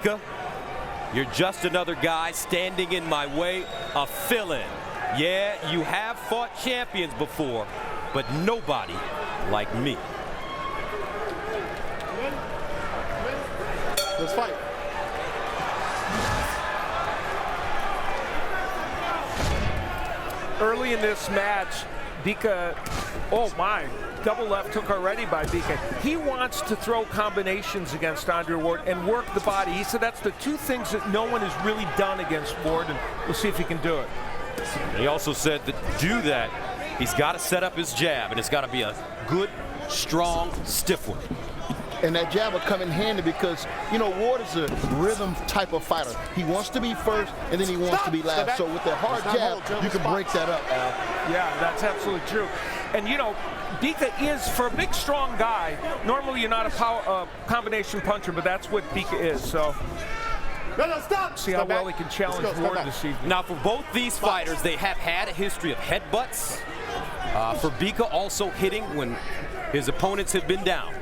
Bika, you're just another guy standing in my way, a fill-in. Yeah, you have fought champions before, but nobody like me. Let's fight. Early in this match, Bika, oh my, double left hook already by Bika. He wants to throw combinations against Andre Ward and work the body. He said that's the two things that no one has really done against Ward, and we'll see if he can do it. He also said that to do that, he's got to set up his jab, and it's got to be a good, strong, stiff one. And that jab will come in handy because, you know, Ward is a rhythm type of fighter. He wants to be first, and then he wants to be last. So with the hard jab, you can break that up, Al. Yeah, that's absolutely true. And, you know, Bika is, for a big, strong guy, normally you're not a combination puncher, but that's what Bika is. So stop. See how well he can challenge Ward this evening. Now, for both these fighters, they have had a history of headbutts. For Bika, also hitting when his opponents have been down.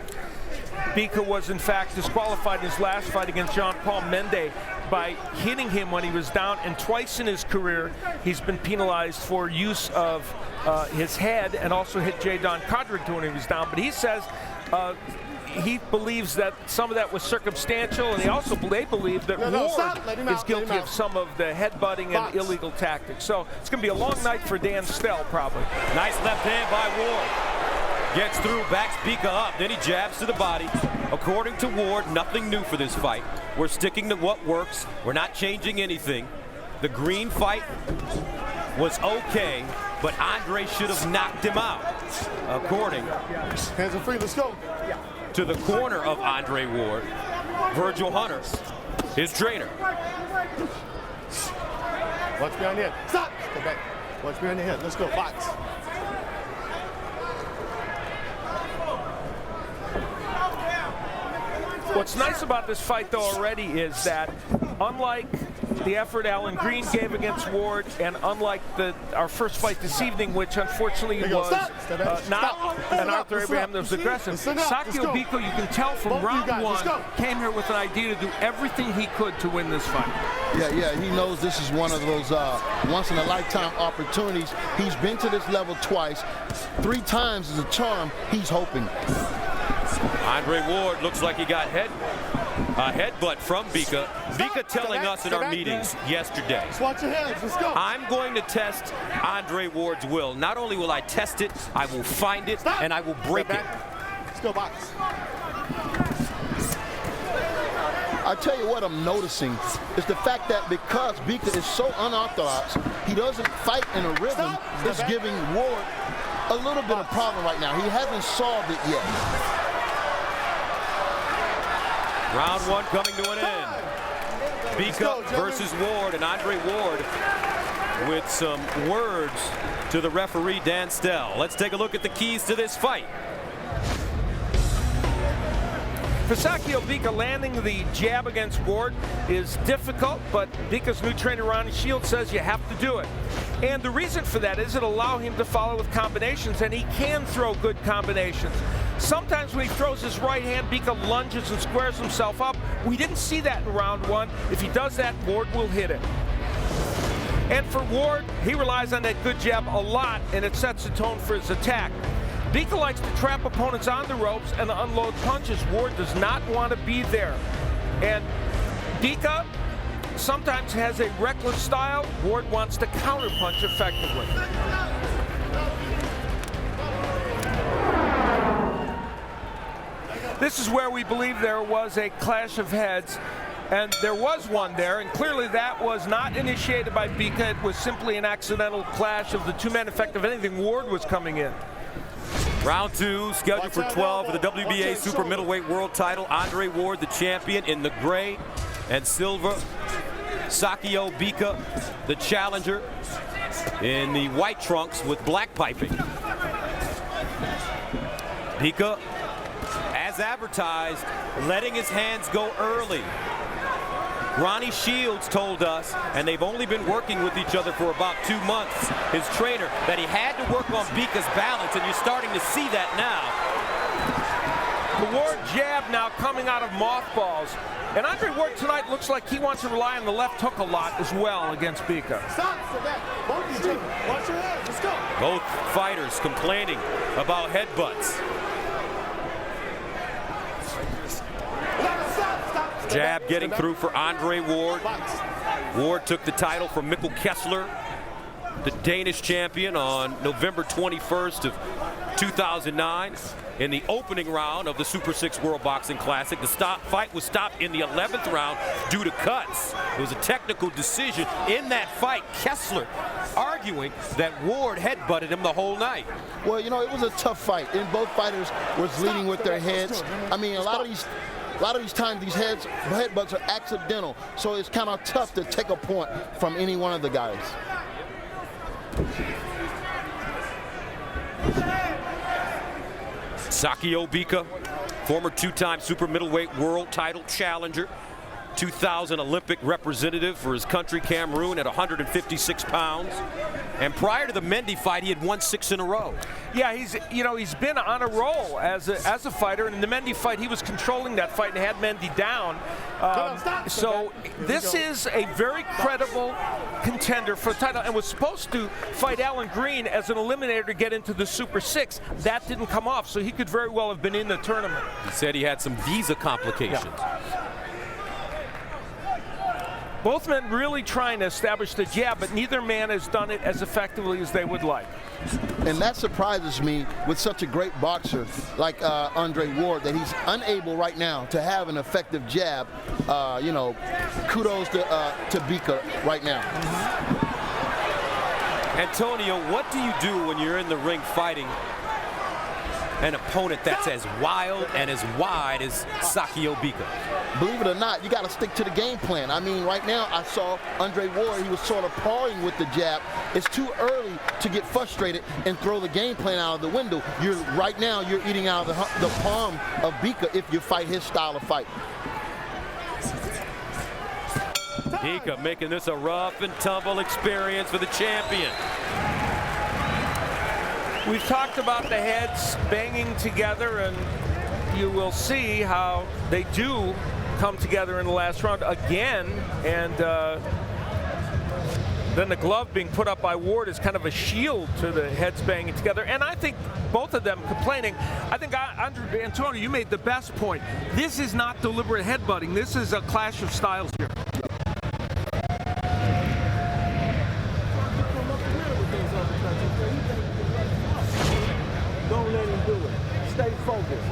Bika was, in fact, disqualified in his last fight against Jean-Paul Mende by hitting him when he was down, and twice in his career he's been penalized for use of his head, and also hit J. Don Codrington when he was down. But he says he believes that some of that was circumstantial, and they believe that Ward is guilty of some of the headbutting and illegal tactics. So it's going to be a long night for Dan Stell, probably. Nice left hand by Ward. Gets through, backs Bika up, then he jabs to the body. According to Ward, nothing new for this fight. We're sticking to what works. We're not changing anything. The green fight was okay, but Andre should have knocked him out, according Hands are free, let's go. to the corner of Andre Ward, Virgil Hunter, his trainer. Watch behind the head. Stop. Go back. Watch behind the head. Let's go. Box. What's nice about this fight, though, already is that unlike the effort Alan Green gave against Ward, and unlike our first fight this evening, which unfortunately was not an Arthur Abraham that was aggressive, Sakio Bika, you can tell from round one, came here with an idea to do everything he could to win this fight. Yeah, he knows this is one of those once-in-a-lifetime opportunities. He's been to this level twice. 3 times is a charm. He's hoping. Andre Ward looks like he got a headbutt from Bika. Bika telling us in our meetings yesterday, Watch your hands, let's go. I'm going to test Andre Ward's will. Not only will I test it, I will find it, and I will break it. Let's go box. I tell you what I'm noticing is the fact that because Bika is so unorthodox, he doesn't fight in a rhythm. It's giving Ward a little bit of problem right now. He hasn't solved it yet. Round one coming to an end. Bika versus Ward, and Andre Ward with some words to the referee, Dan Stell. Let's take a look at the keys to this fight. For Sakio Bika, landing the jab against Ward is difficult, but Bika's new trainer, Ronnie Shields, says you have to do it. And the reason for that is it allows him to follow with combinations, and he can throw good combinations. Sometimes when he throws his right hand, Bika lunges and squares himself up. We didn't see that in round one. If he does that, Ward will hit it. And for Ward, he relies on that good jab a lot, and it sets the tone for his attack. Bika likes to trap opponents on the ropes and unload punches. Ward does not want to be there. And Bika sometimes has a reckless style. Ward wants to counterpunch effectively. This is where we believe there was a clash of heads, and there was one there, and clearly that was not initiated by Bika. It was simply an accidental clash of the two men. In fact, if anything, Ward was coming in. Round two, scheduled for 12 for the WBA super middleweight world title. Andre Ward, the champion, in the gray and silver. Sakio Bika, the challenger, in the white trunks with black piping. Bika, as advertised, letting his hands go early. Ronnie Shields told us, and they've only been working with each other for about 2 months, his trainer, that he had to work on Bika's balance, and you're starting to see that now. The Ward jab now coming out of mothballs. And Andre Ward tonight looks like he wants to rely on the left hook a lot as well against Bika. Stop for that. Both you. Watch your head. Let's go. Both fighters complaining about headbutts. Stop. Jab getting through for Andre Ward. Ward took the title from Mikkel Kessler, the Danish champion, on November 21st of 2009 in the opening round of the Super 6 World Boxing Classic. The fight was stopped in the 11th round due to cuts. It was a technical decision in that fight. Kessler arguing that Ward headbutted him the whole night. Well, you know, it was a tough fight, and both fighters was leading with their heads. I mean, a lot of these times, these headbutts are accidental, so it's kind of tough to take a point from any one of the guys. Sakio Bika, former two-time super middleweight world title challenger, 2000 Olympic representative for his country, Cameroon, at 156 pounds. And prior to the Mendy fight, he had won 6 in a row. Yeah, he's been on a roll as a fighter. And in the Mendy fight, he was controlling that fight and had Mendy down. So this is a very credible contender for the title, and was supposed to fight Alan Green as an eliminator to get into the Super 6. That didn't come off, so he could very well have been in the tournament. He said he had some visa complications. Yeah. Both men really trying to establish the jab, but neither man has done it as effectively as they would like. And that surprises me with such a great boxer like Andre Ward, that he's unable right now to have an effective jab. You know, kudos to Bika right now. Antonio, what do you do when you're in the ring fighting an opponent that's as wild and as wide as Sakio Bika? Believe it or not, you got to stick to the game plan. I mean, right now I saw Andre Ward, he was sort of pawing with the jab. It's too early to get frustrated and throw the game plan out of the window. Right now you're eating out of the palm of Bika if you fight his style of fight. Bika making this a rough and tumble experience for the champion. We've talked about the heads banging together, and you will see how they do come together in the last round again. And then the glove being put up by Ward is kind of a shield to the heads banging together. And I think both of them complaining. I think, Antonio, you made the best point. This is not deliberate headbutting. This is a clash of styles here. Don't let him do it. Stay focused.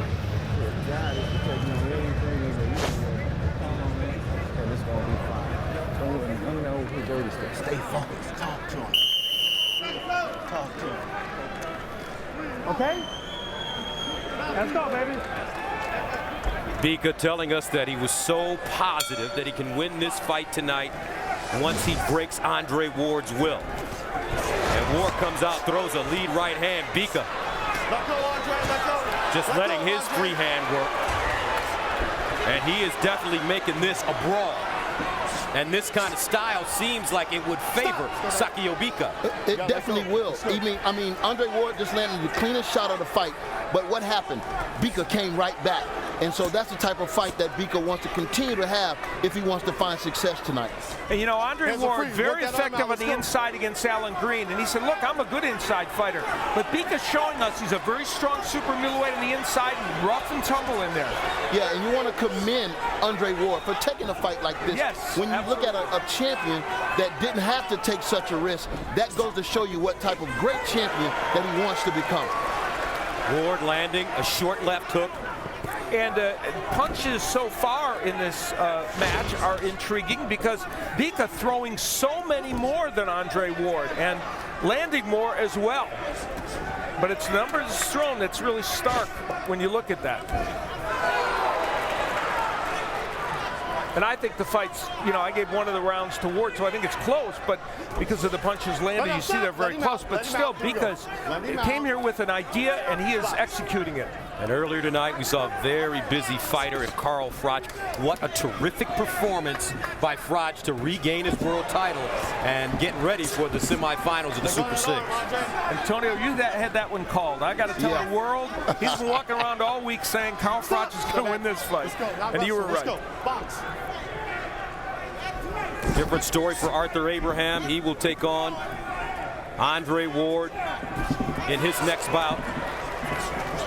Stay focused. Talk to him. Talk to him. Okay? Let's go, baby. Bika telling us that he was so positive that he can win this fight tonight once he breaks Andre Ward's will. And Ward comes out, throws a lead right hand. Bika Let go, Andre. Let go. just letting his free hand work. And he is definitely making this a brawl. And this kind of style seems like it would favor Sakio Bika. It definitely will. I mean, Andre Ward just landed the cleanest shot of the fight. But what happened? Bika came right back. And so that's the type of fight that Bika wants to continue to have if he wants to find success tonight. And you know, Andre Ward, very effective on the inside against Alan Green. And he said, look, I'm a good inside fighter. But Bika's showing us he's a very strong super middleweight on the inside and rough and tumble in there. Yeah, and you want to commend Andre Ward for taking a fight like this. Yes, when you look at a champion that didn't have to take such a risk, that goes to show you what type of great champion that he wants to become. Ward landing a short left hook. And punches so far in this match are intriguing because Bika throwing so many more than Andre Ward and landing more as well. But it's numbers thrown that's really stark when you look at that. And I think the fight's, you know, I gave one of the rounds to Ward, so I think it's close, but because of the punches landed, you see they're very close. But still, Bika came here with an idea, and he is executing it. And earlier tonight, we saw a very busy fighter in Carl Froch. What a terrific performance by Froch to regain his world title and get ready for the semifinals of the Super 6. Antonio, you had that one called. I got to tell the world, he's been walking around all week saying Carl Froch is going to win this fight. And you were right. Different story for Arthur Abraham. He will take on Andre Ward in his next bout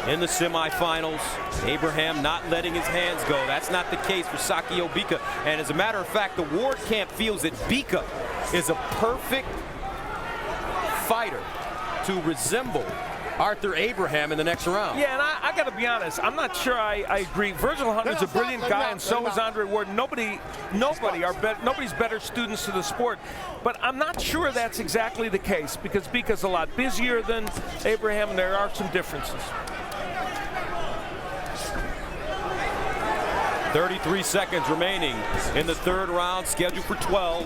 in the semifinals. Abraham not letting his hands go. That's not the case for Sakio Bika. And as a matter of fact, the Ward camp feels that Bika is a perfect fighter to resemble Arthur Abraham in the next round. Yeah, and I got to be honest, I'm not sure I agree. Virgil Hunter's a brilliant guy, and so is Andre Ward. Nobody's better students to the sport. But I'm not sure that's exactly the case, because Bika's a lot busier than Abraham, and there are some differences. 33 seconds remaining in the third round, scheduled for 12.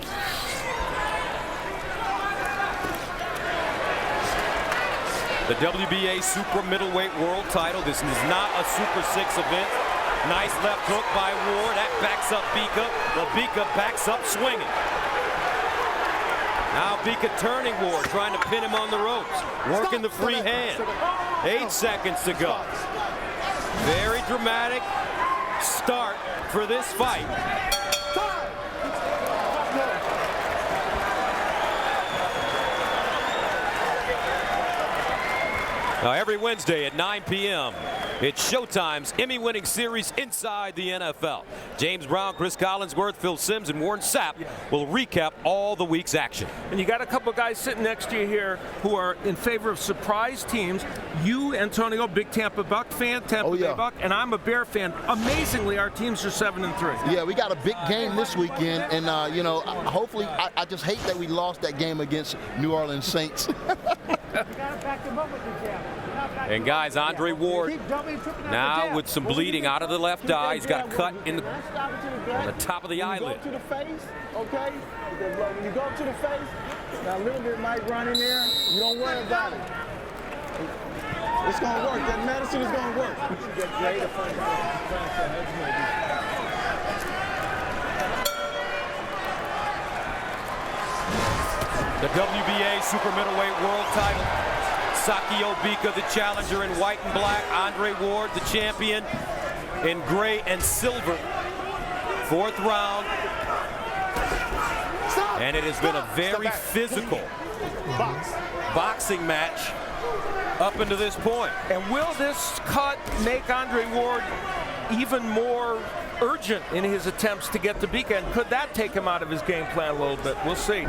The WBA Super Middleweight World title. This is not a Super 6 event. Nice left hook by Ward. That backs up Bika. The Bika backs up swinging. Now Bika turning Ward, trying to pin him on the ropes. Working the free hand. 8 seconds to go. Very dramatic start for this fight. Now, every Wednesday at 9 p.m., it's Showtime's Emmy-winning series Inside the NFL. James Brown, Chris Collinsworth, Phil Simms, and Warren Sapp will recap all the week's action. And you got a couple guys sitting next to you here who are in favor of surprise teams. You, Antonio, big Tampa Buck fan, Tampa Bay Buck, and I'm a Bear fan. Amazingly, our teams are 7-3. Yeah, we got a big game this weekend, and you know, hopefully, I just hate that we lost that game against New Orleans Saints. And guys, Andre Ward now with some bleeding out of the left eye. He's got a cut on the top of the eyelid. Go to the face, okay? When you go to the face, now a little bit might run in there. You don't worry about it. It's going to work. That medicine is going to work. The WBA Super Middleweight World title. Sakio Bika, the challenger in white and black. Andre Ward, the champion in gray and silver. Fourth round. And it has been a very physical boxing match up until this point. And will this cut make Andre Ward even more urgent in his attempts to get to Bika? And could that take him out of his game plan a little bit? We'll see.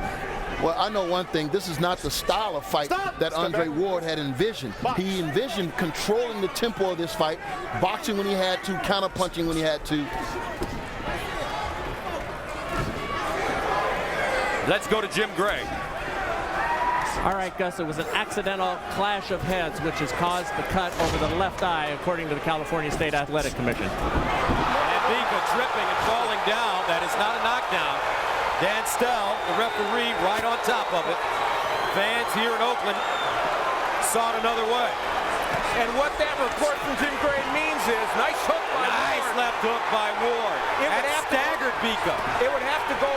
Well, I know one thing. This is not the style of fight that Andre Ward had envisioned. He envisioned controlling the tempo of this fight, boxing when he had to, counter-punching when he had to. Let's go to Jim Gray. All right, Gus, it was an accidental clash of heads which has caused the cut over the left eye, according to the California State Athletic Commission. And Bika tripping and falling down. That is not a knockdown. Dan Stell, the referee, right on top of it. Fans here in Oakland saw it another way. And what that report from Jim Gray means is nice hook by Ward. Nice left hook by Ward. That staggered Bika. It would have to go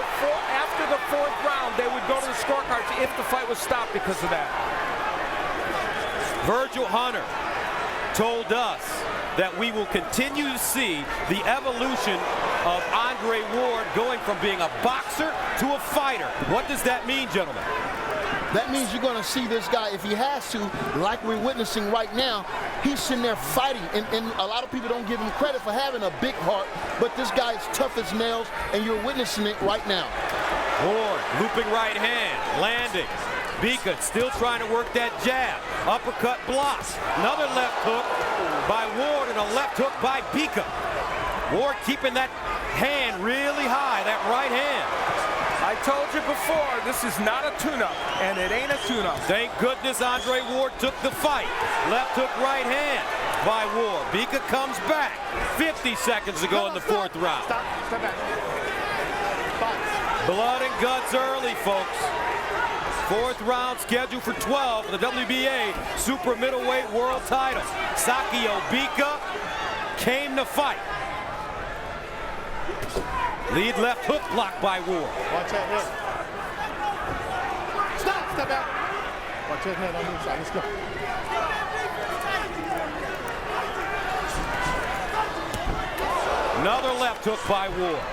after the fourth round. They would go to the scorecards if the fight was stopped because of that. Virgil Hunter told us that we will continue to see the evolution of Andre Ward going from being a boxer to a fighter. What does that mean, gentlemen? That means you're going to see this guy, if he has to, like we're witnessing right now, he's sitting there fighting. And a lot of people don't give him credit for having a big heart, but this guy is tough as nails, and you're witnessing it right now. Ward, looping right hand, landing. Bika still trying to work that jab. Uppercut block. Another left hook by Ward and a left hook by Bika. Ward keeping that hand really high, that right hand. I told you before, this is not a tune-up, and it ain't a tune-up. Thank goodness Andre Ward took the fight. Left hook right hand by Ward. Bika comes back. 50 seconds to go in the fourth round. Stop back. Blood and guts early, folks. Fourth round scheduled for 12 for the WBA super middleweight world title. Sakio Bika came to fight. Lead left hook blocked by Ward. Watch that head. Stop! Step back. Watch that head on the inside. Let's go. Another left hook by Ward.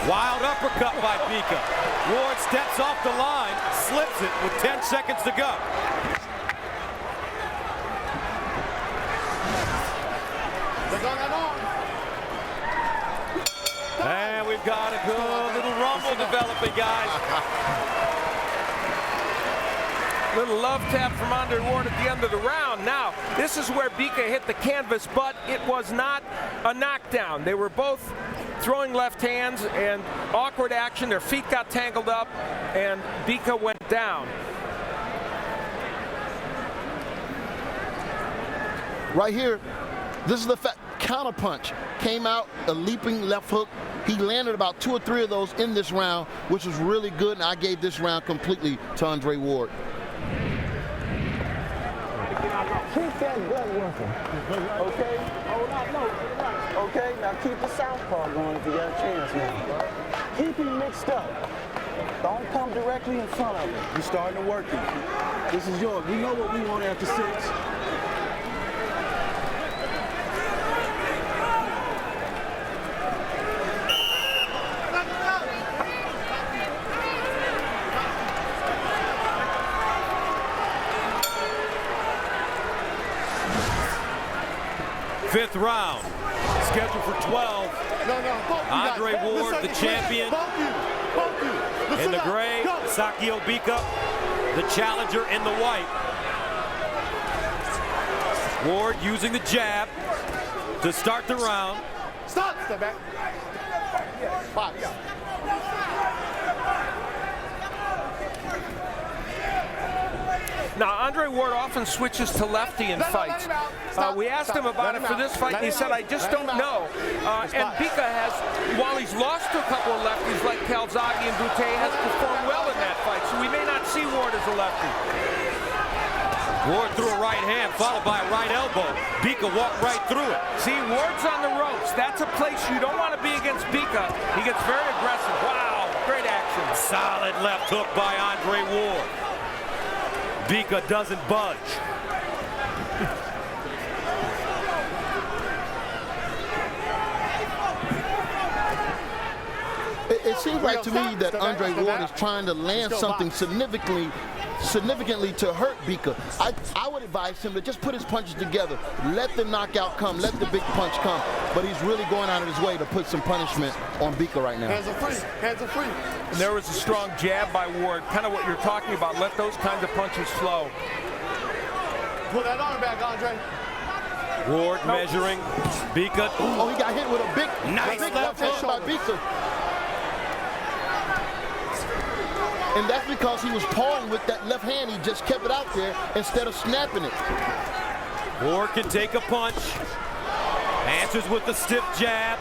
Wild uppercut by Bika. Ward steps off the line, slips it with 10 seconds to go. And we've got a good little rumble developing, guys. Little love tap from Andre Ward at the end of the round. Now, this is where Bika hit the canvas, but it was not a knockdown. They were both throwing left hands and awkward action. Their feet got tangled up, and Bika went down. Right here, this is the counter punch. Came out, a leaping left hook. He landed about 2 or 3 of those in this round, which was really good, and I gave this round completely to Andre Ward. Keep that gut working. Okay? Hold on, no. Okay, now keep the southpaw going if you got a chance now. Keep him mixed up. Don't come directly in front of him. You're starting to work it. This is yours. We know what we want after 6. Fifth round, scheduled for 12. Andre Ward, the champion. In the gray, Sakio Bika, the challenger in the white. Ward using the jab to start the round. Stop! Step back. Box. Now, Andre Ward often switches to lefty in fights. We asked him about it for this fight, and he said, I just don't know. And Bika has, while he's lost to a couple of lefties like Calzaghe and Boutte, has performed well in that fight, so we may not see Ward as a lefty. Ward threw a right hand, followed by a right elbow. Bika walked right through it. See, Ward's on the ropes. That's a place you don't want to be against Bika. He gets very aggressive. Wow, great action. Solid left hook by Andre Ward. Bika doesn't budge. It seems like to me that Andre Ward is trying to land something significantly to hurt Bika. I would advise him to just put his punches together. Let the knockout come. Let the big punch come. But he's really going out of his way to put some punishment on Bika right now. Hands are free. Hands are free. And there was a strong jab by Ward, kind of what you're talking about. Let those kinds of punches flow. Pull that arm back, Andre. Ward measuring. Bika. Oh, he got hit with a big left hook by Bika. And that's because he was pawing with that left hand. He just kept it out there instead of snapping it. Ward can take a punch. Answers with the stiff jab.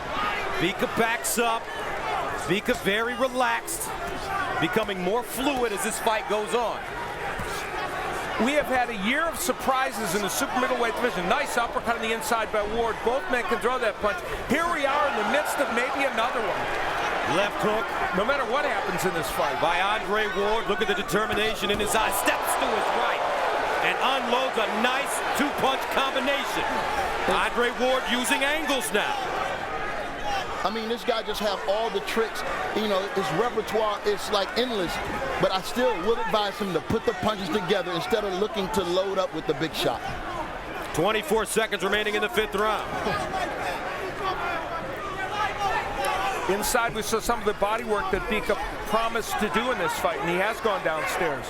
Bika backs up. Bika very relaxed. Becoming more fluid as this fight goes on. We have had a year of surprises in the super middleweight division. Nice uppercut on the inside by Ward. Both men can throw that punch. Here we are in the midst of maybe another one. Left hook, no matter what happens in this fight. By Andre Ward. Look at the determination in his eyes. Steps to his right and unloads a nice 2-punch combination. Andre Ward using angles now. I mean, this guy just have all the tricks. You know, his repertoire is like endless. But I still would advise him to put the punches together instead of looking to load up with the big shot. 24 seconds remaining in the 5th round. Inside, we saw some of the body work that Bika promised to do in this fight, and he has gone downstairs.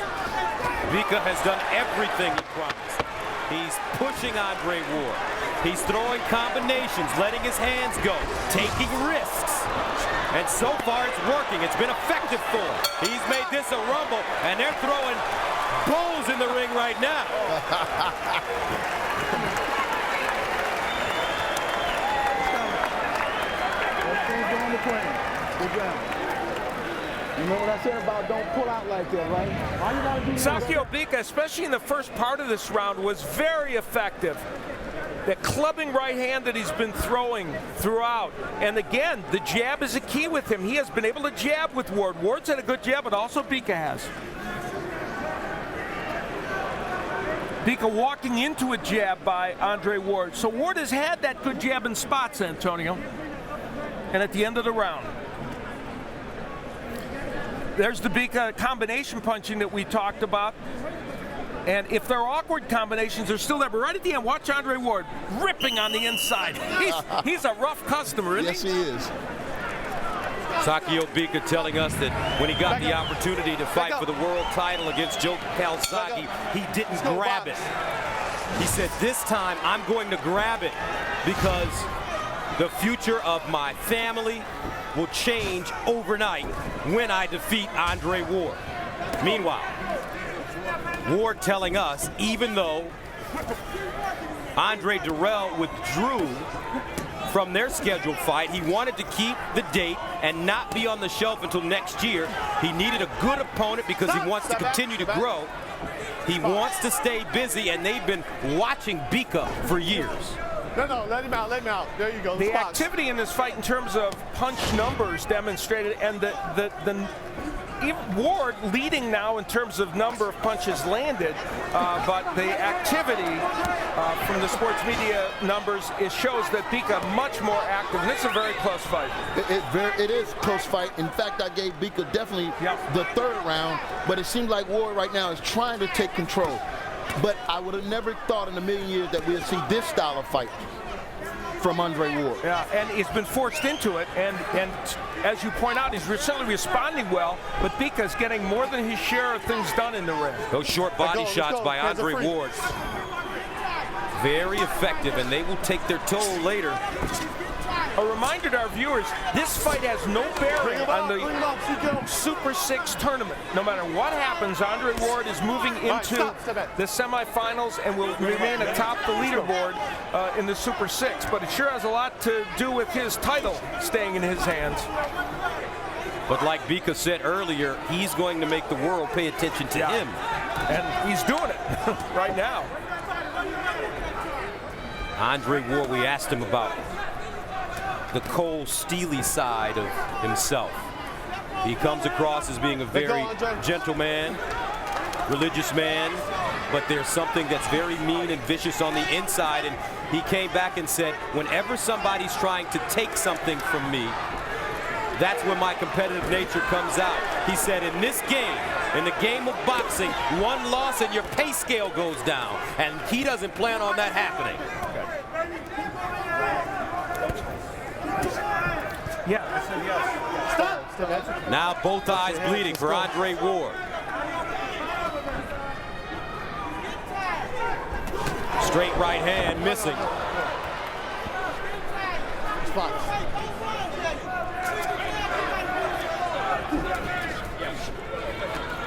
Bika has done everything he promised. He's pushing Andre Ward. He's throwing combinations, letting his hands go, taking risks. And so far, it's working. It's been effective for him. He's made this a rumble, and they're throwing bulls in the ring right now. Good job. You know what I said about don't pull out like that, right? All you gotta do Sakio Bika, especially in the first part of this round, was very effective. That clubbing right hand that he's been throwing throughout. And again, the jab is a key with him. He has been able to jab with Ward. Ward's had a good jab, but also Bika has. Bika walking into a jab by Andre Ward. So Ward has had that good jab in spots, Antonio. And at the end of the round, there's the Bika combination punching that we talked about. And if they're awkward combinations, they're still there. But right at the end, watch Andre Ward ripping on the inside. He's a rough customer, isn't he? Yes, he is. Sakio Bika telling us that when he got the opportunity to fight for the world title against Joe Calzaghe, he didn't grab it. He said, this time I'm going to grab it because the future of my family will change overnight when I defeat Andre Ward. Meanwhile, Ward telling us, even though Andre Dirrell withdrew from their scheduled fight, he wanted to keep the date and not be on the shelf until next year. He needed a good opponent because he wants to continue to grow. He wants to stay busy, and they've been watching Bika for years. No, let him out, let him out. There you go. The Spots. activity in this fight in terms of punch numbers demonstrated, and even Ward leading now in terms of number of punches landed, but the activity from the sports media numbers, it shows that Bika much more active, and this is a very close fight. It is a close fight. In fact, I gave Bika definitely the third round, but it seems like Ward right now is trying to take control. But I would have never thought in a million years that we'd see this style of fight from Andre Ward. Yeah, and he's been forced into it, and as you point out, he's certainly responding well, but Bika's getting more than his share of things done in the ring. Those short body shots by Andre Ward, very effective, and they will take their toll later. A reminder to our viewers, this fight has no bearing on the Super 6 tournament. No matter what happens, Andre Ward is moving into the semifinals and will remain atop the leaderboard in the Super 6. But it sure has a lot to do with his title staying in his hands. But like Bika said earlier, he's going to make the world pay attention to him. And he's doing it right now. Andre Ward, we asked him about the cold, steely side of himself. He comes across as being a very gentle man, religious man, but there's something that's very mean and vicious on the inside, and he came back and said, whenever somebody's trying to take something from me, that's when my competitive nature comes out. He said, in this game, in the game of boxing, one loss and your pay scale goes down, and he doesn't plan on that happening. Yeah, I said yes. Stop. Now both eyes bleeding for Andre Ward. Straight right hand missing. Spots.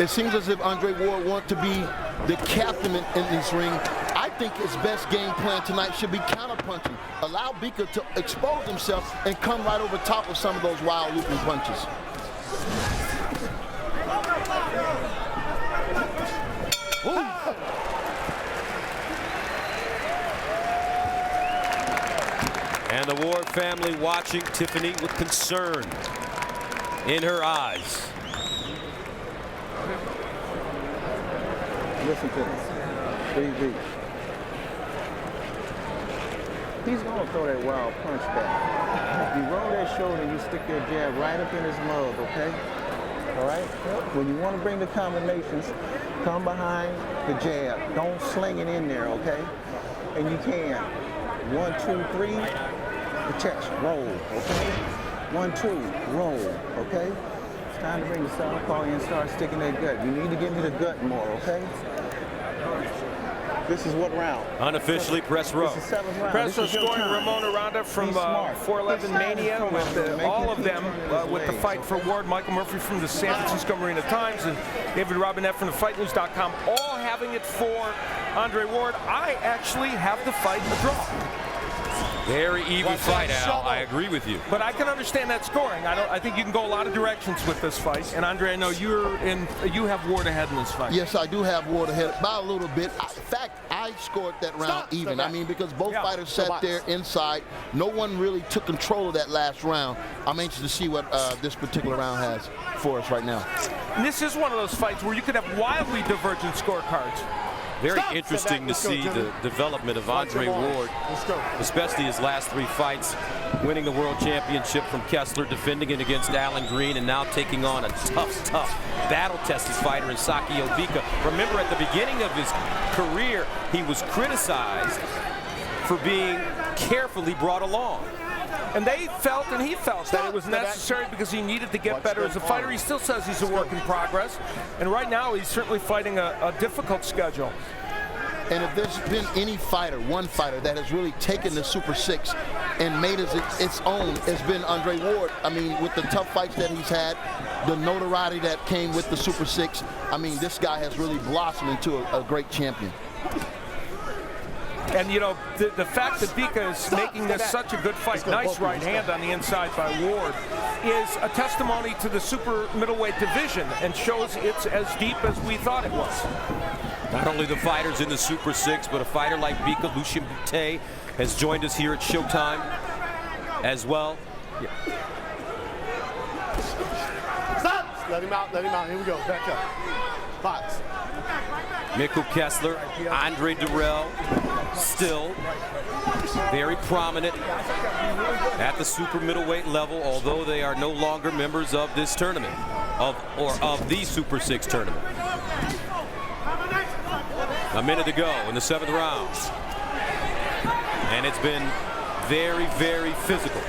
It seems as if Andre Ward wants to be the captain in this ring. I think his best game plan tonight should be counterpunching. Allow Bika to expose himself and come right over top of some of those wild looping punches. And the Ward family watching Tiffany with concern in her eyes. Listen to this. 3-3. He's going to throw that wild punch back. You roll that shoulder and you stick your jab right up in his mug, okay? All right? When you want to bring the combinations, come behind the jab. Don't sling it in there, okay? And you can. 1, 2, 3, the chest, roll, okay? 1, 2, roll, okay? It's time to bring the southpaw in and start sticking that gut. You need to get me the gut more, okay? This is what round? Unofficially, press row. This is 7th round. Press This is your scoring time. Ramon Aranda from Be smart. 411 Mania with all of them with the fight for Ward. Michael Murphy from the San Francisco Marina Times and David Robinette from the FightNews.com, all having it for Andre Ward. I actually have the fight a draw. Very even Watch fight, that Al. shovel. I agree with you. But I can understand that scoring. I think you can go a lot of directions with this fight. And Andre, I know you have Ward ahead in this fight. Yes, I do have Ward ahead by a little bit. In fact, I scored that round Stop. even. Step I mean, because both Yeah. fighters Step sat back. there inside. No one really took control of that last round. I'm anxious to see what this particular round has for us right now. And this is one of those fights where you could have wildly divergent scorecards. Very Stop. interesting to Let's go, see Jimmy. the development of Andre Come on. Ward, Let's go. especially his last 3 fights, winning the world championship from Kessler, defending it against Alan Green, and now taking on a tough, battle-tested fighter in Sakio Bika. Remember, at the beginning of his career, he was criticized for being carefully brought along. And they felt, and he felt, that it was Step back. necessary because he needed to get Watch better that as a fighter. arm. He still says he's a work in progress. And right now, he's certainly fighting a difficult schedule. And if there's been any fighter, one fighter that has really taken the Super 6 and made it its own, it's been Andre Ward. I mean, with the tough fights that he's had, the notoriety that came with the Super 6, I mean, this guy has really blossomed into a great champion. And, you know, the fact that Bika is making this such a good fight, nice right hand on the inside by Ward, is a testimony to the super middleweight division and shows it's as deep as we thought it was. Not only the fighters in the Super 6, but a fighter like Bika, Lucien Boutte, has joined us here at Showtime as well. Stop. Let him out. Let him out. Here we go. Back up. Box. Mikkel Kessler, Andre Durrell, still very prominent at the super middleweight level, although they are no longer members of this tournament, of the Super 6 tournament. A minute to go in the 7th round. And it's been very, very physical.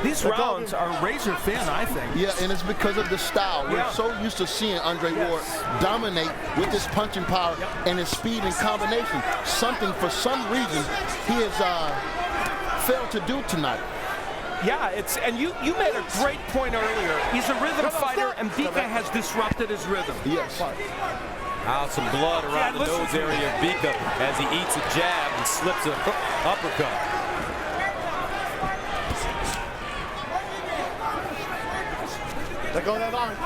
These rounds are razor thin, I think. Yeah, and it's because of the style. We're Yeah. so used to seeing Andre Ward dominate with his punching power and his speed and combination. Something, for some reason, he has failed to do tonight. Yeah, and you made a great point earlier. He's a rhythm fighter, and Bika has disrupted his rhythm. Yes. Out some blood around the listen nose to area of Bika as he eats a jab and slips an uppercut. Let go of that arm.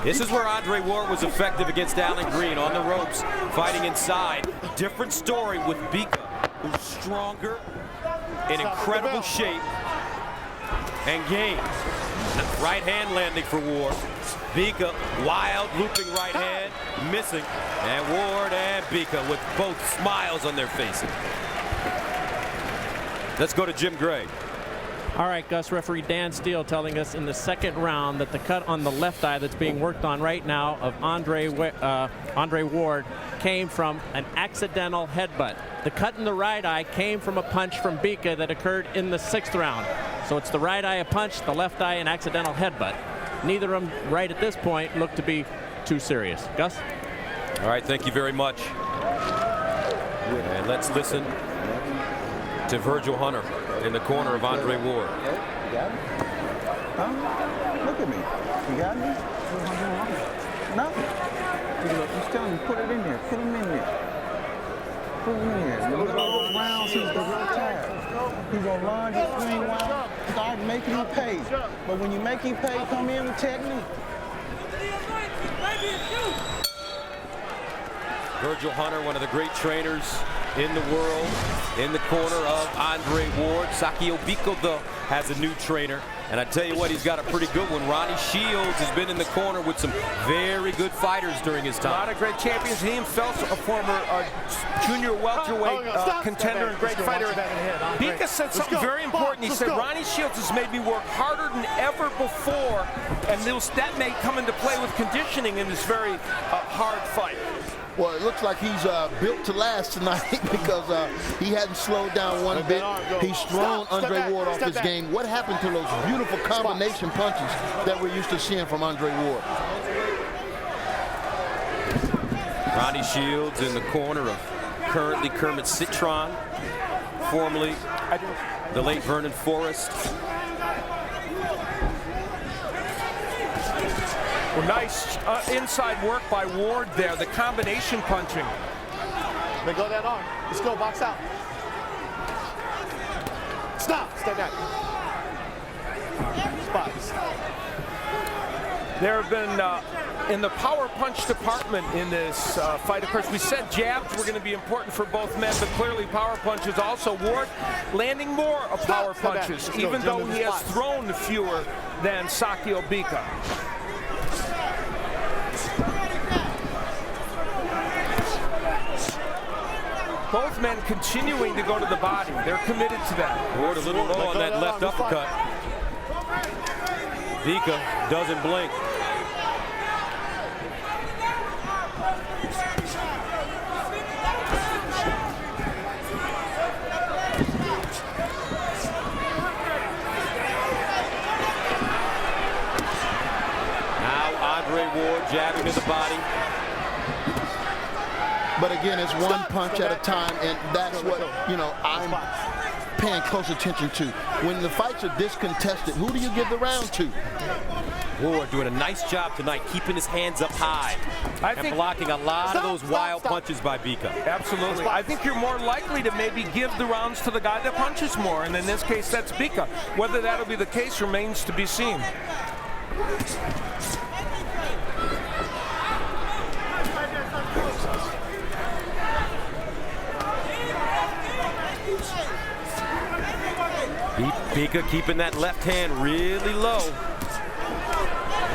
This is where Andre Ward was effective against Alan Green on the ropes, fighting inside. Different story with Bika, who's stronger, in incredible shape, and game. Right hand landing for Ward. Bika, wild looping right hand, missing. And Ward and Bika with both smiles on their faces. Let's go to Jim Gray. All right, Gus, referee Dan Steele telling us in the 2nd round that the cut on the left eye that's being worked on right now of Andre Ward came from an accidental headbutt. The cut in the right eye came from a punch from Bika that occurred in the 6th round. So it's the right eye a punch, the left eye an accidental headbutt. Neither of them right at this point look to be too serious. Gus? All right, thank you very much. And let's listen to Virgil Hunter in the corner of Andre Ward. Got me? Huh? Look at me. You got me? Nothing. He's telling you, put it in there. Put him in there. Put him in there. Look at all those rounds he's gonna retire. He's gonna lunge and swing wild, start making him pay. But when you make him pay, come in with technique. Virgil Hunter, one of the great trainers in the world, in the corner of Andre Ward. Sakio Bika, though, has a new trainer. And I tell you what, he's got a pretty good one. Ronnie Shields has been in the corner with some very good fighters during his A lot time. of great champions. He himself, a former junior welterweight contender and great fighter. Bika said something very important. He said, Ronnie Shields has made me work harder than ever before, and that may come into play with conditioning in this very hard fight. Well, it looks like he's built to last tonight because he hadn't slowed down one bit. He's thrown Andre Ward off his game. What happened to those beautiful combination punches that we're used to seeing from Andre Ward? Ronnie Shields in the corner of currently Kermit Citron, formerly the late Vernon Forrest. Well, nice inside work by Ward there, the combination punching. Let go of that arm. Let's go. Box out. Stop. Stay back. Spots. There have been, in the power punch department in this fight, of course, we said jabs were going to be important for both men, but clearly power punches also. Ward landing more of power punches, even though he has thrown fewer than Sakio Bika. Both men continuing to go to the body. They're committed to that. Ward a little low on that left uppercut. Bika doesn't blink. Ward jabbing to the body. But again, it's one punch at a time, and that's what, you know, I'm paying close attention to. When the fights are discontested, who do you give the round to? Ward doing a nice job tonight, keeping his hands up high and blocking a lot of those wild punches by Bika. Absolutely. I think you're more likely to maybe give the rounds to the guy that punches more, and in this case, that's Bika. Whether that'll be the case remains to be seen. Bika keeping that left hand really low.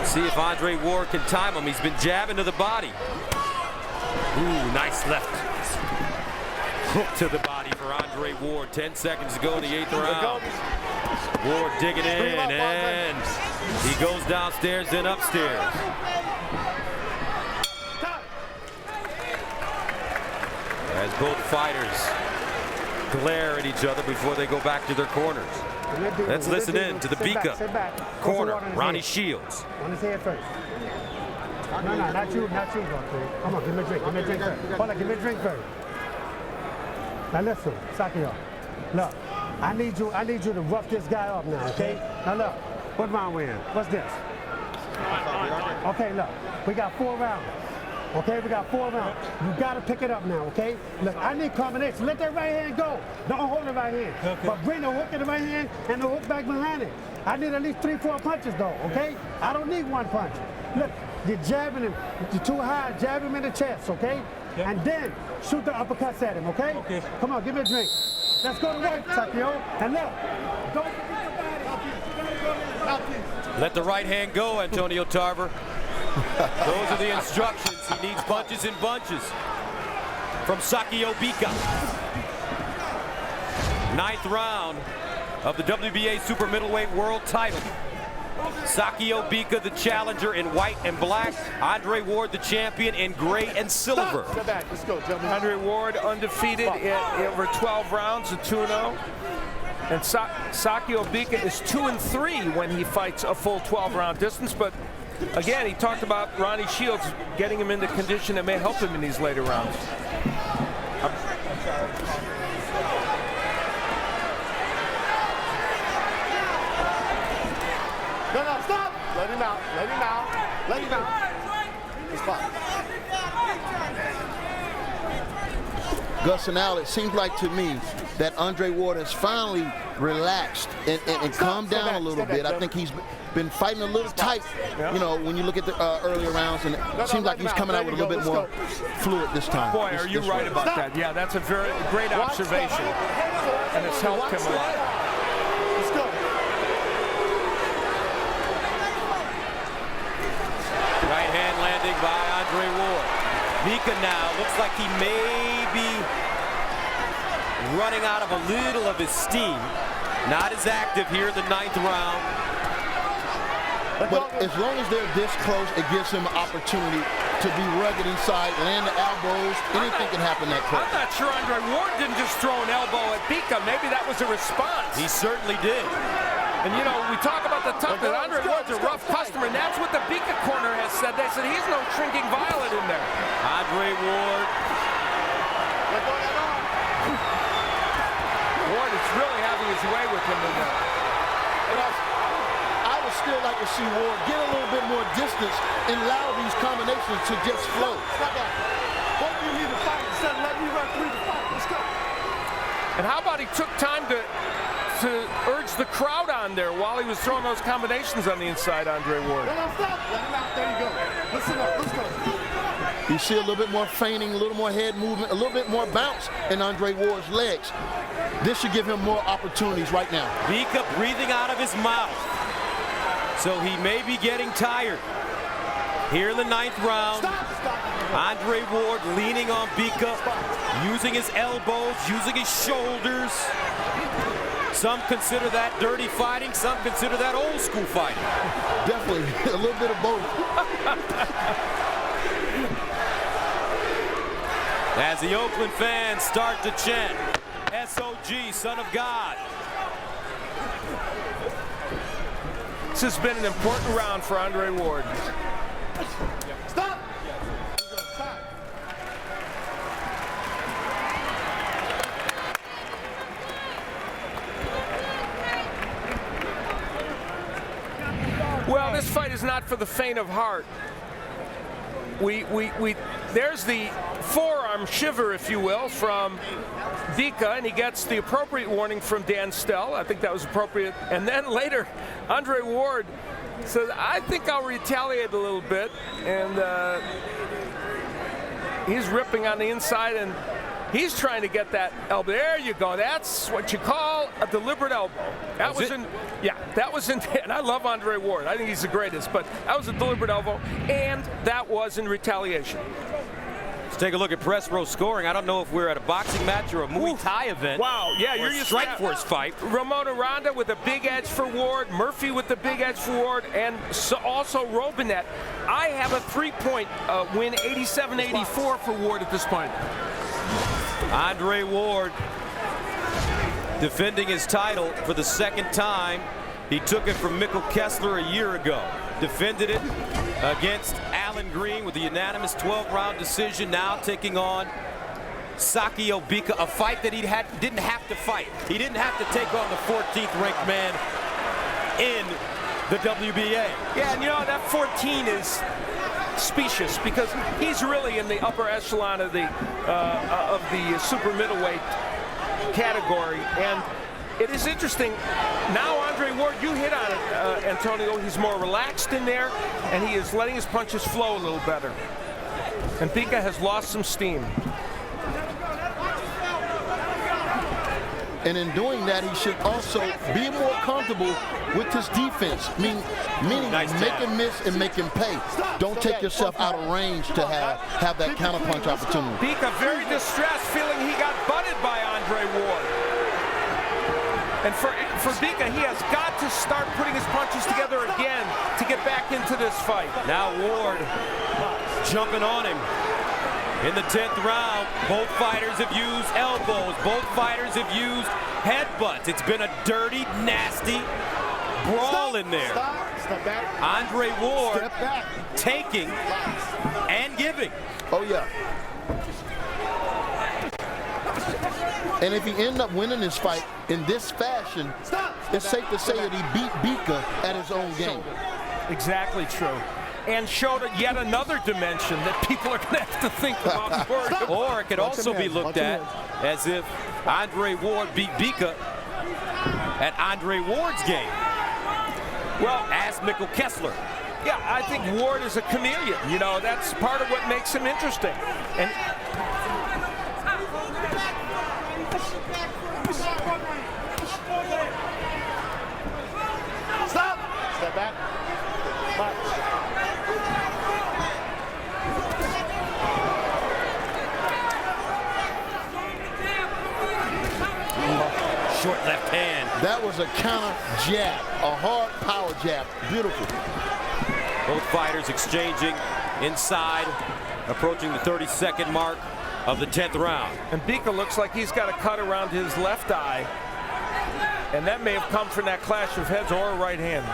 See if Andre Ward can time him. He's been jabbing to the body. Ooh, nice left hook to the body for Andre Ward. 10 seconds to go in the 8th round. Ward digging in, and he goes downstairs and upstairs. As both fighters glare at each other before they go back to their corners. Let's listen in to the Bika corner, Ronnie Shields. On his head first. No, not you, Come on, give me a drink first. Hold on, give me a drink first. Now listen, Sakio, look, I need you to rough this guy up now, okay? Now look, what round we in? What's this? Okay, look, we got 4 rounds. Okay, we got 4 rounds. You gotta pick it up now, okay? Look, I need combination. Let that right hand go. Don't hold the right hand. Okay. But bring the hook in the right hand and the hook back behind it. I need at least 3-4 punches though, okay? I don't need 1 punch. Look, you're jabbing him. You're too high. Jab him in the chest, okay? Yeah. And then shoot the uppercuts at him, okay? Okay. Come on, give me a drink. Let's go to work, Sakio. And look, don't forget the body. Let the right hand go, Antonio Tarver. Those are the instructions. He needs punches in bunches from Sakio Bika. 9th round of the WBA Super Middleweight World Title. Sakio Bika, the challenger, in white and black. Andre Ward, the champion, in gray and silver. Let's go, gentlemen. Andre Ward undefeated in over 12 rounds, a 2-0. And Sakio Bika is 2-3 when he fights a full 12-round distance, but again, he talked about Ronnie Shields getting him into condition that may help him in these later rounds. No, stop! Let him out. Gus and Al, it seems like to me that Andre Ward has finally relaxed and calmed down a little bit. I think he's been fighting a little tight, you know, when you look at the earlier rounds, and it seems like he's coming out with a little bit more fluid this time. Boy, are you right about that? Yeah, that's a very great observation, and it's helped him a lot. Let's go. Right hand landing by Andre Ward. Bika now looks like he may be running out of a little of his steam. Not as active here in the 9th round. But as long as they're this close, it gives him an opportunity to be rugged inside, land the elbows. Anything can happen that close. I'm not sure Andre Ward didn't just throw an elbow at Bika. Maybe that was a response. He certainly did. And you know, we talk about the toughness. Andre Ward's a rough customer, and that's what the Bika corner has said. They said he's no shrinking violet in there. Andre Ward. Ward is really having his way with him in there. I would still like to see Ward get a little bit more distance and allow these combinations to just flow. Stop that. Both of you need to fight instead of letting me run 3 to 5. Let's go. And how about he took time to to urge the crowd on there while he was throwing those combinations on the inside, Andre Ward. No, stop. Let him out. There you go. Listen up. Let's go. You see a little bit more feigning, a little more head movement, a little bit more bounce in Andre Ward's legs. This should give him more opportunities right now. Bika breathing out of his mouth. So he may be getting tired. Here in the 9th round, Andre Ward leaning on Bika, using his elbows, using his shoulders. Some consider that dirty fighting, some consider that old school fighting. Definitely a little bit of both. As the Oakland fans start to chant, SOG, Son of God. This has been an important round for Andre Ward. Stop. Well, this fight is not for the faint of heart. There's the forearm shiver, if you will, from Bika, and he gets the appropriate warning from Dan Stell. I think that was appropriate. And then later, Andre Ward says, I think I'll retaliate a little bit. And he's ripping on the inside, and he's trying to get that elbow. There you go. That's what you call a deliberate elbow. That was in, yeah, that was in, and I love Andre Ward. I think he's the greatest, but that was a deliberate elbow, and that was in retaliation. Let's take a look at press row scoring. I don't know if we're at a boxing match or a Muay Thai event. Wow, yeah, or you're a used Strike to Force fight. Ramona Ronda with a big edge for Ward, Murphy with the big edge for Ward, and so also Robinette. I have a 3-point win, 87-84 for Ward at this point. Andre Ward defending his title for the 2nd time. He took it from Mikkel Kessler a year ago. Defended it against Alan Green with a unanimous 12-round decision. Now taking on Sakio Bika, a fight that he didn't have to fight. He didn't have to take on the 14th ranked man in the WBA. Yeah, and you know, that 14 is specious because he's really in the upper echelon of the super middleweight category. And it is interesting. Now, Andre Ward, you hit on it, Antonio. He's more relaxed in there, and he is letting his punches flow a little better. And Bika has lost some steam. And in doing that, he should also be more comfortable with his defense, meaning Nice make jab. him miss and make him pay. Don't take yourself out of range to have that counterpunch opportunity. Bika very distressed, feeling he got butted by Andre Ward. And for Bika, he has got to start putting his punches together again to get back into this fight. Now Ward jumping on him. In the 10th round, both fighters have used elbows. Both fighters have used headbutts. It's been a dirty, nasty brawl in there. Step back. Andre Ward Step back. taking and giving. Oh, yeah. And if he ends up winning this fight in this fashion, it's safe to say that he beat Bika at his own game. Exactly true. And showed yet another dimension that people are going to have to think about. Or it could also be looked at as if Andre Ward beat Bika at Andre Ward's game. Well, as Mikkel Kessler. Yeah, I think Ward is a chameleon. You know, that's part of what makes him interesting. And Stop. Step back. Short left hand. That was a counter jab, a hard power jab. Beautiful. Both fighters exchanging inside, approaching the 32nd mark of the 10th round. And Bika looks like he's got a cut around his left eye. And that may have come from that clash of heads or a right hand.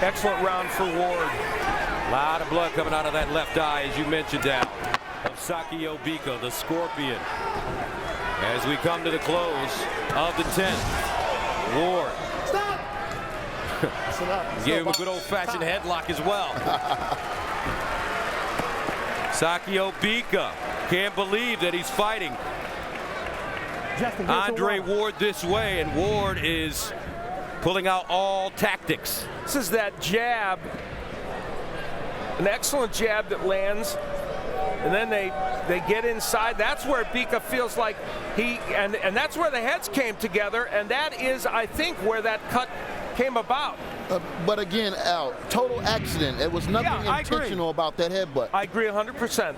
Excellent round for Ward. A lot of blood coming out of that left eye, as you mentioned, Al, of Sakio Bika, the Scorpion. As we come to the close of the 10th, Ward gave him a good old-fashioned headlock as well. Sakio Bika Can't believe that he's fighting Justin, get Andre some water. Ward this way, and Ward is pulling out all tactics. This is that jab, an excellent jab that lands, and then they get inside. That's where Bika feels like and that's where the heads came together, and that is, I think, where that cut came about. But again, Al, total accident. It was nothing Yeah, I agree. intentional about that headbutt. I agree 100%.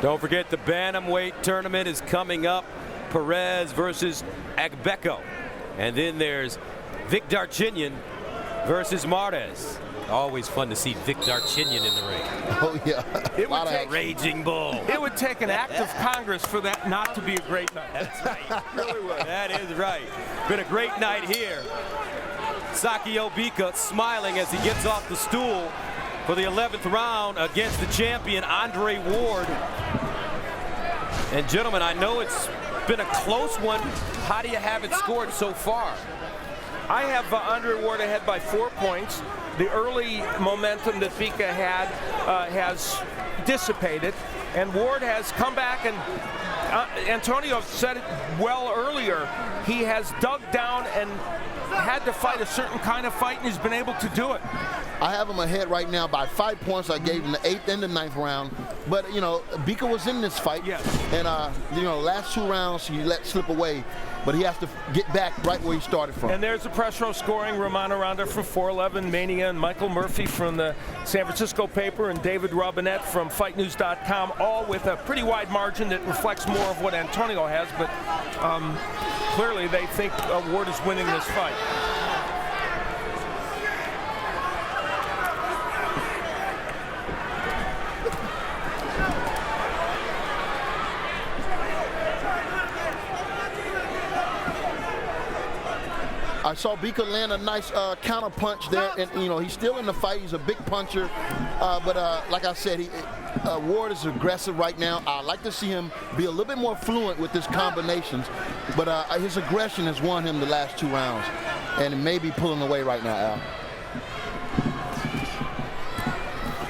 Don't forget the bantamweight tournament is coming up. Perez versus Agbeko. And then there's Vic Darchinyan versus Martes. Always fun to see Vic Darchinyan in the ring. Oh, yeah. It would A raging bull. It would take an act of Congress for that not to be a great night. That's right. Really would. That is right. Been a great night here. Sakio Bika smiling as he gets off the stool for the 11th round against the champion, Andre Ward. And gentlemen, I know it's been a close one. How do you have it scored so far? I have Andre Ward ahead by 4 points. The early momentum that Bika had has dissipated, and Ward has come back, and Antonio said it well earlier. He has dug down and had to fight a certain kind of fight, and he's been able to do it. I have him ahead right now by 5 points. I gave him the 8th and the 9th round. But, you know, Bika was in this fight. Yes. And, you know, last 2 rounds he let slip away. But he has to get back right where he started from. And there's the press row scoring. Romano Ronda from 411 Mania, and Michael Murphy from the San Francisco paper, and David Robinette from FightNews.com, all with a pretty wide margin that reflects more of what Antonio has. But clearly they think Ward is winning this fight. I saw Bika land a nice counter punch there, and you know he's still in the fight. He's a big puncher, but like I said, Ward is aggressive right now. I'd like to see him be a little bit more fluent with his combinations, but his aggression has won him the last 2 rounds, and it may be pulling away right now, Al.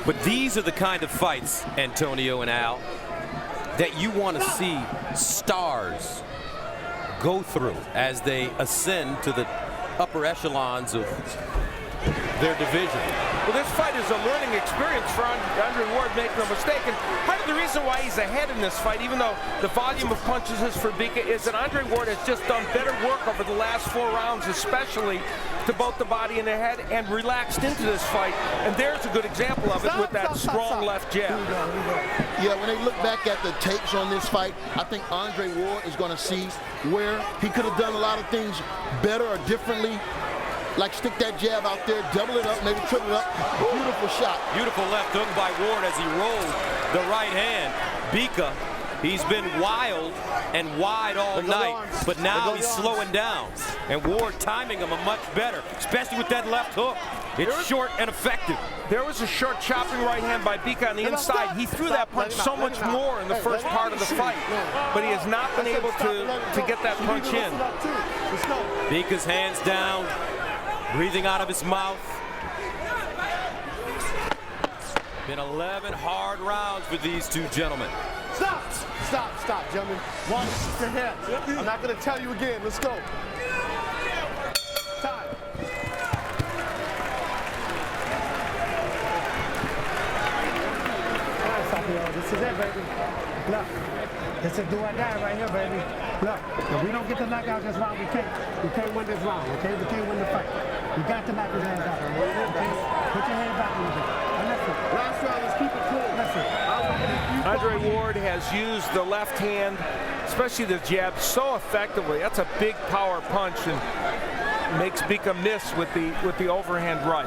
But these are the kind of fights, Antonio and Al, that you want to see stars go through as they ascend to the upper echelons of their division. Well, this fight is a learning experience for Andre Ward, make no mistake. And part of the reason why he's ahead in this fight, even though the volume of punches is for Bika, is that Andre Ward has just done better work over the last 4 rounds, especially to both the body and the head, and relaxed into this fight. And there's a good example of it with that strong left jab. Yeah, when they look back at the tapes on this fight, I think Andre Ward is going to see where he could have done a lot of things better or differently. Like stick that jab out there, double it up, maybe triple it up. Beautiful shot. Beautiful left hook by Ward as he rolled the right hand. Bika, he's been wild and wide all night, but now he's slowing down. And Ward timing him much better, especially with that left hook. It's short and effective. There was a short chopping right hand by Bika on the inside. He threw that punch so much more in the first part of the fight, but he has not been able to get that punch in. Bika's hands down, breathing out of his mouth. Been 11 hard rounds for these 2 gentlemen. Stop, gentlemen. Watch your head. I'm not going to tell you again. Let's go. Time. All right, Sakio, this is it, baby. Look, this is do or die right here, baby. Look, if we don't get the knockout this round, we can't win this round, okay? We can't win the fight. We got to knock his hands out, okay? Put your head back a little bit. And listen, Last round, let's keep it cool. listen. Andre Ward has used the left hand, especially the jab, so effectively. That's a big power punch and makes Bika miss with the overhand right.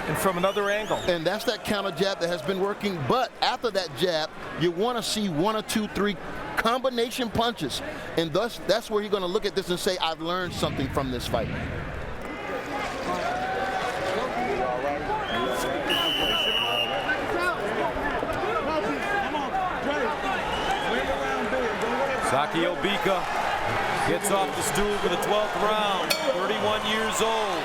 And from another angle. And that's that counter jab that has been working. But after that jab, you want to see 1 or 2, 3 combination punches. And thus, that's where you're going to look at this and say, I've learned something from this fight. Sakio Bika gets off the stool for the 12th round, 31 years old.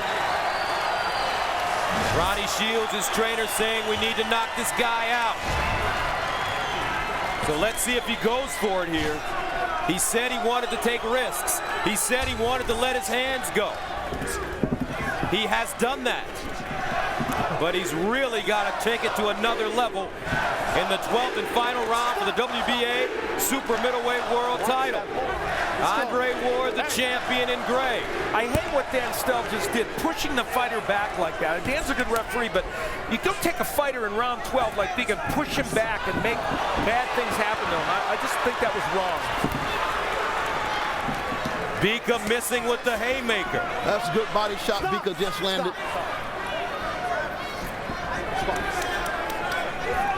Ronnie Shields, his trainer, saying we need to knock this guy out. So let's see if he goes for it here. He said he wanted to take risks. He said he wanted to let his hands go. He has done that. But he's really got to take it to another level in the 12th and final round for the WBA Super Middleweight World title. Andre Ward, the champion in gray. I hate what Dan Stell just did, pushing the fighter back like that. Dan's a good referee, but you don't take a fighter in round 12 like Bika and push him back and make bad things happen to him. I just think that was wrong. Bika missing with the haymaker. That's a good body shot Bika just landed.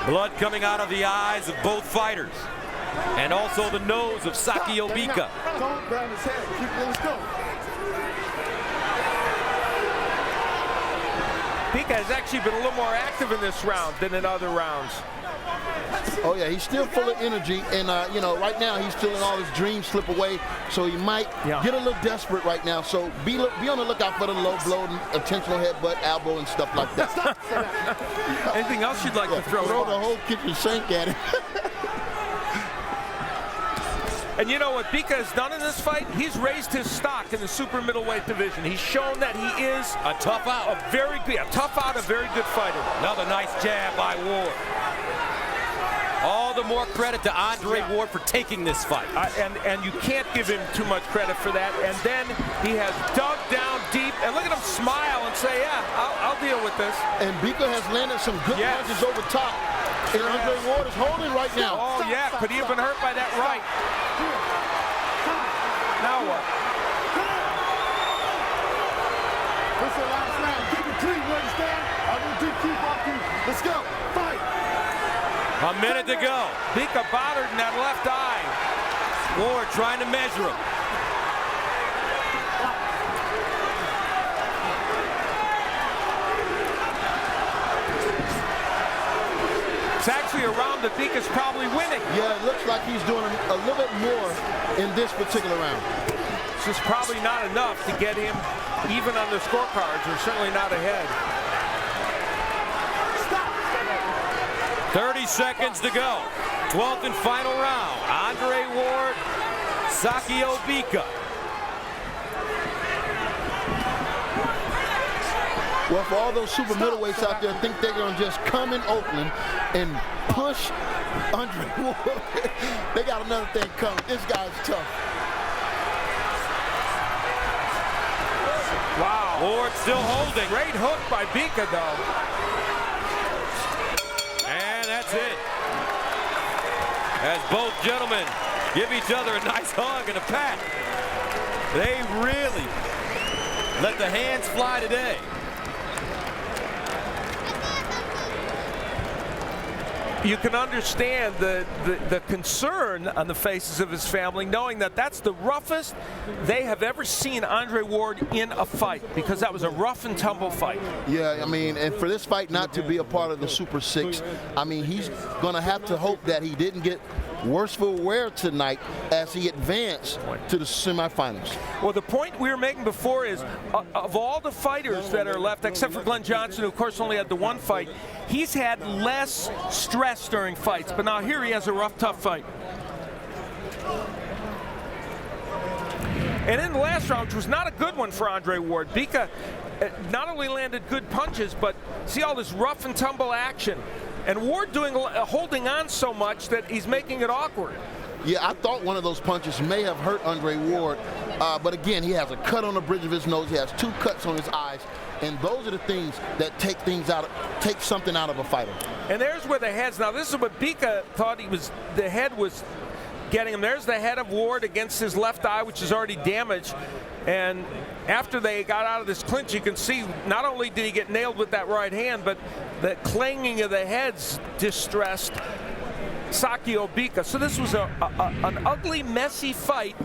Blood coming out of the eyes of both fighters. And also the nose of Sakio Bika. Don't grab his head. Keep it. Let's go. Bika has actually been a little more active in this round than in other rounds. Oh yeah, he's still full of energy, and you know, right now he's feeling all his dreams slip away, so he might get a little desperate right now. So be on the lookout for the low blow, intentional headbutt, elbow, and stuff like that. Anything else you'd like to throw? Throw the whole kitchen sink at him. And you know what Bika has done in this fight? He's raised his stock in the super middleweight division. He's shown that he is a tough out, a very good fighter. Another nice jab by Ward. All the more credit to Andre Ward for taking this fight. And you can't give him too much credit for that. And then he has dug down deep. And look at him smile and say, yeah, I'll deal with this. And Bika has landed some good punches over top. And Andre Ward is holding right now. Oh, yeah. Could he have been hurt by that right? Now what? This is the last round. Keep it clean, you understand? I will do keep off you. Let's go. Fight. A minute to go. Bika bothered in that left eye. Ward trying to measure him. It's actually a round that Bika's probably winning. Yeah, it looks like he's doing a little bit more in this particular round. It's just probably not enough to get him even on the scorecards, or certainly not ahead. 30 seconds to go. 12th and final round. Andre Ward, Sakio Bika. Well, for all those super middleweights out there, I think they're going to just come in Oakland and push Andre Ward. They got another thing coming. This guy's tough. Wow. Ward still holding. Great hook by Bika, though. And that's it. As both gentlemen give each other a nice hug and a pat. They really let the hands fly today. You can understand the concern on the faces of his family, knowing that that's the roughest they have ever seen Andre Ward in a fight, because that was a rough and tumble fight. Yeah, I mean, and for this fight not to be a part of the Super 6, I mean, he's going to have to hope that he didn't get worse for wear tonight as he advanced to the semifinals. Well, the point we were making before is, of all the fighters that are left, except for Glenn Johnson, who of course only had the one fight, he's had less stress during fights. But now here he has a rough, tough fight. And in the last round, which was not a good one for Andre Ward, Bika not only landed good punches, but see all this rough and tumble action. And Ward holding on so much that he's making it awkward. Yeah, I thought one of those punches may have hurt Andre Ward, but again, he has a cut on the bridge of his nose. He has 2 cuts on his eyes, and those are the things that take something out of a fighter. And there's where the head's. Now this is what Bika thought the head was getting him. There's the head of Ward against his left eye, which is already damaged. And after they got out of this clinch, you can see not only did he get nailed with that right hand, but the clanging of the heads distressed Sakio Bika. So this was an ugly, messy fight.